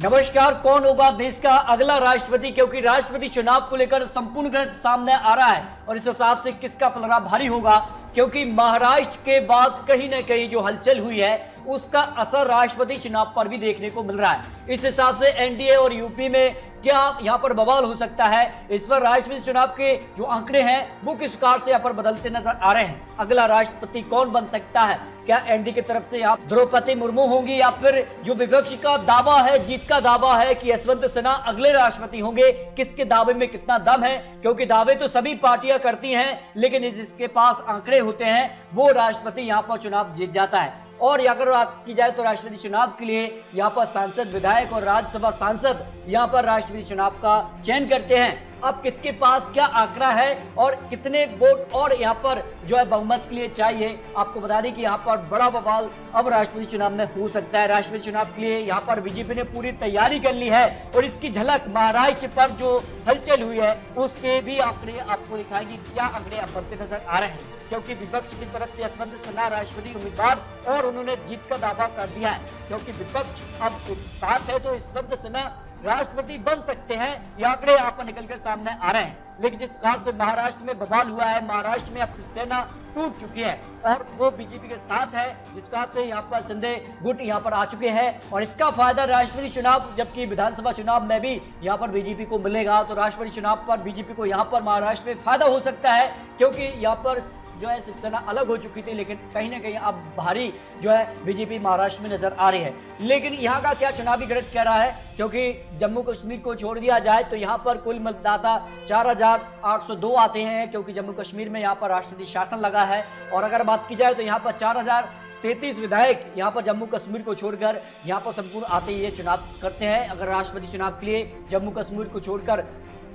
नमस्कार। कौन होगा देश का अगला राष्ट्रपति, क्योंकि राष्ट्रपति चुनाव को लेकर संपूर्ण गणित सामने आ रहा है और इस हिसाब से किसका पलड़ा भारी होगा, क्योंकि महाराष्ट्र के बाद कहीं ना कहीं जो हलचल हुई है उसका असर राष्ट्रपति चुनाव पर भी देखने को मिल रहा है। इस हिसाब से एनडीए और यूपी में क्या यहां पर बवाल हो सकता है। इस बार राष्ट्रपति चुनाव के जो आंकड़े हैं वो किस प्रकार से यहां पर बदलते नजर आ रहे हैं। अगला राष्ट्रपति कौन बन सकता है, क्या एनडीए की तरफ से यहाँ द्रौपदी मुर्मू होंगी या फिर जो विपक्ष का दावा है, जीत का दावा है कि यशवंत सिन्हा अगले राष्ट्रपति होंगे, किसके दावे में कितना दम है, क्योंकि दावे तो सभी पार्टियां करती हैं लेकिन जिसके पास आंकड़े होते हैं वो राष्ट्रपति यहाँ पर चुनाव जीत जाता है। और अगर बात की जाए तो राष्ट्रपति चुनाव के लिए यहाँ पर सांसद, विधायक और राज्यसभा सांसद यहाँ पर राष्ट्रपति चुनाव का चयन करते हैं। अब किसके पास क्या आंकड़ा है और कितने वोट और यहाँ पर जो है बहुमत के लिए चाहिए, आपको बता दें कि यहाँ पर बड़ा बवाल अब राष्ट्रपति चुनाव में हो सकता है। राष्ट्रपति चुनाव के लिए यहाँ पर बीजेपी ने पूरी तैयारी कर ली है और इसकी झलक महाराष्ट्र पर जो हलचल हुई है उसके भी आंकड़े आपको दिखाएंगे। क्या आंकड़े अब बनते नजर आ रहे हैं, क्योंकि विपक्ष की तरफ से यशवंत सिन्हा राष्ट्रपति उम्मीदवार और उन्होंने जीत का दावा कर दिया है, क्योंकि विपक्ष अब साथ है तो यशवंत सिन्हा राष्ट्रपति बन सकते हैं। ये आंकड़े यहाँ पर निकलकर सामने आ रहे हैं। लेकिन जिस कारण से महाराष्ट्र में बवाल हुआ है, महाराष्ट्र में अब शिवसेना टूट चुकी है और वो बीजेपी के साथ है, जिस कारण से यहाँ पर शिंदे गुट यहाँ पर आ चुके हैं और इसका फायदा राष्ट्रपति चुनाव जबकि विधानसभा चुनाव में भी यहाँ पर बीजेपी को मिलेगा, तो राष्ट्रपति चुनाव पर बीजेपी को यहाँ पर महाराष्ट्र में फायदा हो सकता है, क्योंकि यहाँ पर जो है शिवसेना अलग हो चुकी थी लेकिन कहीं ना कहीं अब भारी जो है बीजेपी महाराष्ट्र में नजर आ रही है। लेकिन यहाँ का क्या चुनावी गणित कह रहा है, क्योंकि जम्मू कश्मीर को छोड़ दिया जाए तो यहाँ पर कुल मतदाता 4802 आते हैं, क्योंकि जम्मू कश्मीर में यहाँ पर राष्ट्रपति शासन लगा है। और अगर बात की जाए तो यहाँ पर 4033 विधायक यहाँ पर जम्मू कश्मीर को छोड़कर यहाँ पर संपूर्ण आते ही ये चुनाव करते हैं। अगर राष्ट्रपति चुनाव के लिए जम्मू कश्मीर को छोड़कर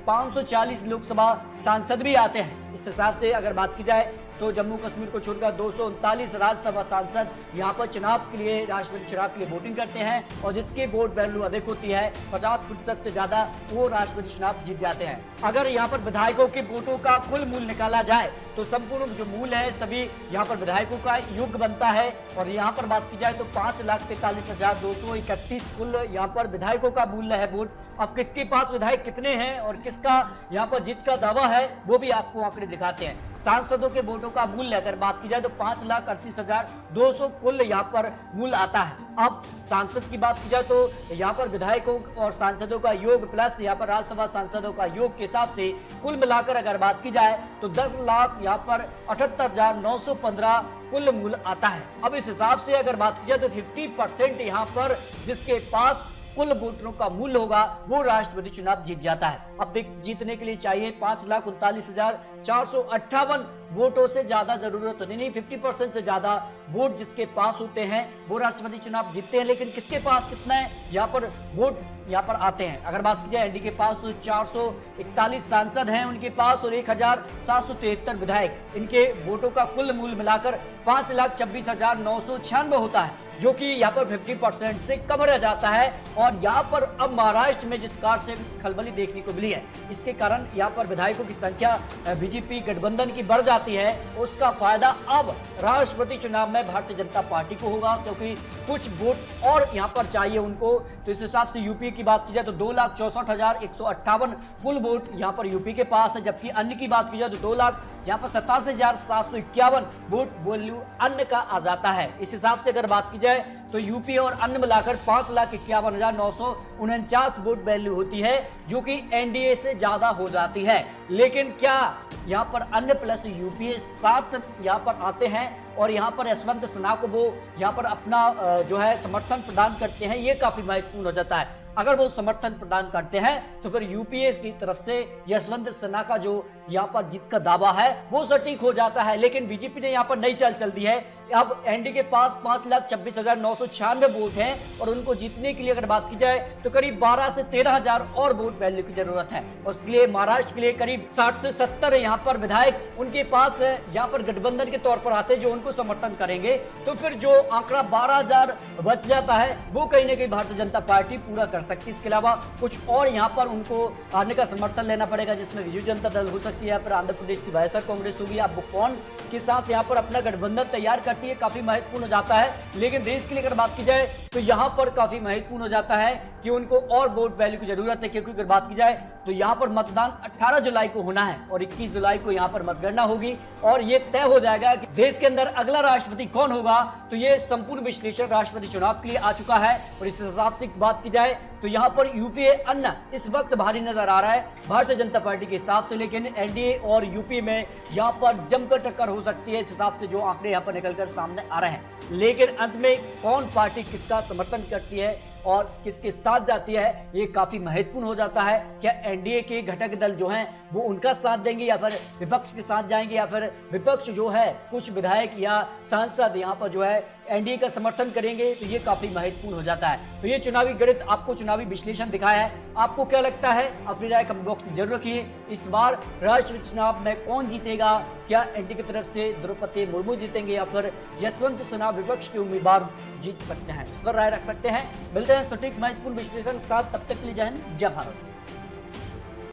540 लोकसभा सांसद भी आते हैं। इस हिसाब से अगर बात की जाए तो जम्मू कश्मीर को छोड़कर 239 राज्यसभा सांसद यहाँ पर चुनाव के लिए, राष्ट्रपति चुनाव के लिए वोटिंग करते हैं और जिसकी वोट वैल्यू अधिक होती है 50% से ज्यादा वो राष्ट्रपति चुनाव जीत जाते हैं। अगर यहाँ पर विधायकों के वोटों का कुल मूल्य निकाला जाए तो संपूर्ण जो मूल्य है सभी यहाँ पर विधायकों का योग बनता है और यहाँ पर बात की जाए तो 5,43,231 कुल यहाँ पर विधायकों का मूल्य है वोट। अब किसके पास विधायक कितने हैं और किसका यहाँ पर जीत का दावा है वो भी आपको आंकड़े दिखाते हैं। सांसदों के वोटों का मूल्य अगर बात की जाए तो 5,38,200 कुल यहाँ पर मूल्य आता है। अब सांसद की बात की जाए तो यहाँ पर विधायकों और सांसदों का योग प्लस यहाँ पर राज्यसभा सांसदों का योग के हिसाब से कुल मिलाकर अगर बात की जाए तो 10 लाख यहाँ पर 78,915 कुल मूल्य आता है। अब इस हिसाब से अगर बात की जाए तो 50% यहाँ पर जिसके पास कुल वोटरों का मूल्य होगा वो राष्ट्रपति चुनाव जीत जाता है। अब जीतने के लिए चाहिए 5,39,458 वोटों से ज्यादा जरूरत तो नहीं, 50% से ज्यादा वोट जिसके पास होते हैं वो राष्ट्रपति चुनाव जीतते हैं। लेकिन किसके पास कितना है यहाँ पर वोट यहाँ पर आते हैं। अगर बात की जाए एनडीए के पास तो 441 सांसद हैं उनके पास और 1,773 विधायक, इनके वोटों का कुल मूल्य मिलाकर 5,26,996 होता है, जो कि यहाँ पर 50% से कम रह जाता है। और यहाँ पर अब महाराष्ट्र में जिस कार से खलबली देखने को मिली है इसके कारण यहाँ पर विधायकों की संख्या बीजेपी गठबंधन की बढ़ जाती है, उसका फायदा अब राष्ट्रपति चुनाव में भारतीय जनता पार्टी को होगा, क्योंकि कुछ वोट और यहाँ पर चाहिए उनको। तो इस हिसाब से यूपी की बात की जाए तो 2,64,158 कुल वोट यहाँ पर यूपी के पास है, जबकि अन्य की बात की जाए तो 2 लाख यहाँ पर 87,751 वोट वैल्यू अन्य का आ जाता है। इस हिसाब से अगर बात की जाए तो यूपी और अन्य मिलाकर 5,51,949 वोट वैल्यू होती है, जो कि एनडीए से ज्यादा हो जाती है। लेकिन क्या यहाँ पर अन्य प्लस यूपीए साथ यहाँ पर आते हैं और यहाँ पर यशवंत सिन्हा को वो यहाँ पर अपना जो है समर्थन प्रदान करते हैं, ये काफी महत्वपूर्ण हो जाता है। अगर वो समर्थन प्रदान करते हैं तो फिर यूपीए की तरफ से यशवंत सिन्हा का जो यहाँ पर जीत का दावा है वो सटीक हो जाता है। लेकिन बीजेपी ने यहाँ पर नई चाल चल दी है। अब एनडीए के पास 5,26,996 वोट हैं और उनको जीतने के लिए अगर बात की जाए तो करीब 12 से 13,000 और वोट वैल्यू की जरूरत है। उसके लिए महाराष्ट्र के लिए करीब 60 से 70 यहाँ पर विधायक उनके पास यहाँ पर गठबंधन के तौर पर आते हैं जो उनको समर्थन करेंगे। तो फिर जो आंकड़ा 12,000 बच जाता है वो कहीं ना कहीं भारतीय जनता पार्टी पूरा कर कर सकती है। इसके अलावा कुछ और यहाँ पर उनको आने का समर्थन लेना पड़ेगा, जिसमें विजू जनता दल हो सकती है, फिर आंध्र प्रदेश की वायएसआर कांग्रेस होगी। अब वो कौन के साथ यहाँ पर अपना गठबंधन तैयार करती है, काफी महत्वपूर्ण हो जाता है। लेकिन देश के लिए अगर बात की जाए तो यहाँ पर काफी महत्वपूर्ण हो जाता है कि उनको और वोट वैल्यू की जरूरत है, क्योंकि अगर बात की जाए तो यहाँ पर मतदान 18 जुलाई को होना है और 21 जुलाई को यहाँ पर मतगणना होगी और ये तय हो जाएगा कि देश के अंदर अगला राष्ट्रपति कौन होगा। तो ये संपूर्ण विश्लेषण राष्ट्रपति चुनाव के लिए आ चुका है और इस हिसाब से बात की जाए तो यहाँ पर यूपीए अन्ना इस वक्त भारी नजर आ रहा है भारतीय जनता पार्टी के हिसाब से, लेकिन एनडीए और यूपीए में यहाँ पर जमकर टक्कर हो सकती है इस हिसाब से जो आंकड़े यहाँ पर निकलकर सामने आ रहे हैं। लेकिन अंत में कौन पार्टी किसका समर्थन करती है और किसके साथ जाती है, ये काफी महत्वपूर्ण हो जाता है। क्या एनडीए के घटक दल जो हैं वो उनका साथ देंगे या फिर विपक्ष के साथ जाएंगे, या फिर विपक्ष जो है कुछ विधायक या सांसद यहाँ पर जो है एनडीए का समर्थन करेंगे, तो ये काफी महत्वपूर्ण हो जाता है। तो ये चुनावी गणित आपको चुनावी विश्लेषण दिखाया है। आपको क्या लगता है अपनी राय कमेंट बॉक्स में जरूर रखिए। इस बार राष्ट्रपति चुनाव में कौन जीतेगा? क्या एनडीए की तरफ से द्रौपदी मुर्मू जीतेंगे या फिर यशवंत सिन्हा विपक्ष के उम्मीदवार जीत सकते हैं? इस पर राय रख सकते हैं। मिलते हैं सटीक महत्वपूर्ण विश्लेषण के साथ, तब तक के लिए जय हिंद, जय भारत।